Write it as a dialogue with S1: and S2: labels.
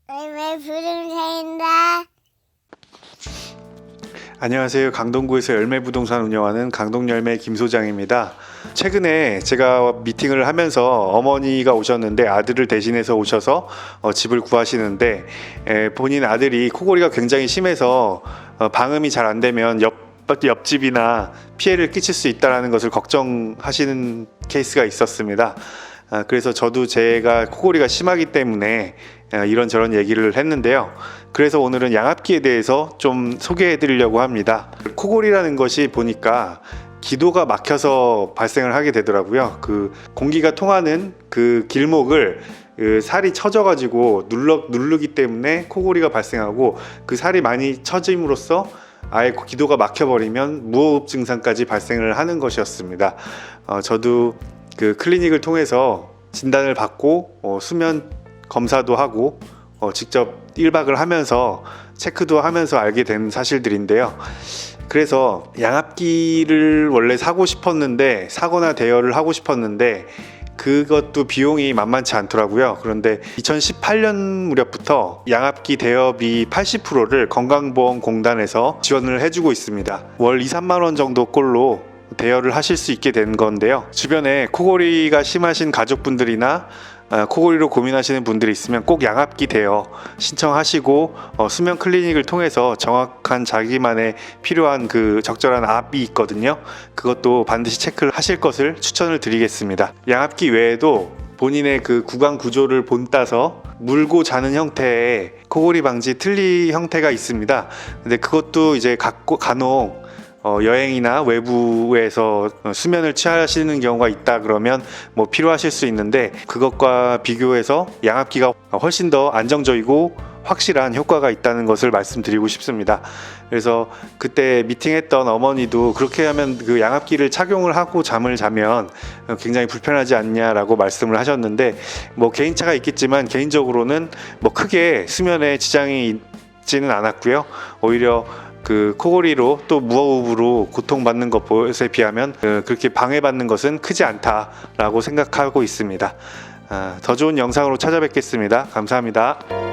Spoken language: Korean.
S1: 왜 부동산이다.
S2: 안녕하세요. 강동구에서 열매부동산 운영하는 강동열매 김소장입니다. 최근에 제가 미팅을 하면서 어머니가 오셨는데 아들을 대신해서 오셔서 집을 구하시는데 본인 아들이 코골이가 굉장히 심해서 방음이 잘 안 되면 옆집이나 피해를 끼칠 수 있다는 것을 걱정하시는 케이스가 있었습니다. 그래서 저도 제가 코골이가 심하기 때문에 이런저런 얘기를 했는데요. 그래서 오늘은 양압기에 대해서 좀 소개해 드리려고 합니다. 코골이라는 것이 보니까 기도가 막혀서 발생을 하게 되더라고요. 그 공기가 통하는 그 길목을 살이 처져 가지고 누르기 때문에 코골이가 발생하고, 그 살이 많이 처짐으로써 아예 기도가 막혀버리면 무호흡 증상까지 발생을 하는 것이었습니다. 저도 그 클리닉을 통해서 진단을 받고 수면 검사도 하고 직접 1박을 하면서 체크도 하면서 알게 된 사실들인데요. 그래서 양압기를 원래 사거나 대여를 하고 싶었는데 그것도 비용이 만만치 않더라고요. 그런데 2018년 무렵부터 양압기 대여비 80%를 건강보험공단에서 지원을 해주고 있습니다. 월 2, 3만 원 정도 꼴로 대여를 하실 수 있게 된 건데요. 주변에 코골이가 심하신 가족분들이나 코골이로 고민하시는 분들이 있으면 꼭 양압기 대여 신청하시고 수면 클리닉을 통해서 정확한 자기만의 필요한 그 적절한 압이 있거든요. 그것도 반드시 체크를 하실 것을 추천을 드리겠습니다. 양압기 외에도 본인의 그 구강 구조를 본따서 물고 자는 형태의 코골이 방지 틀니 형태가 있습니다. 근데 그것도 이제 간혹 여행이나 외부에서 수면을 취하시는 경우가 있다 그러면 뭐 필요하실 수 있는데, 그것과 비교해서 양압기가 훨씬 더 안정적이고 확실한 효과가 있다는 것을 말씀드리고 싶습니다. 그래서 그때 미팅했던 어머니도 그렇게 하면 그 양압기를 착용을 하고 잠을 자면 굉장히 불편하지 않냐라고 말씀을 하셨는데, 뭐 개인차가 있겠지만 개인적으로는 뭐 크게 수면에 지장이 있지는 않았고요. 오히려 그 코골이로 또 무호흡으로 고통받는 것에 비하면 그렇게 방해받는 것은 크지 않다라고 생각하고 있습니다. 더 좋은 영상으로 찾아뵙겠습니다. 감사합니다.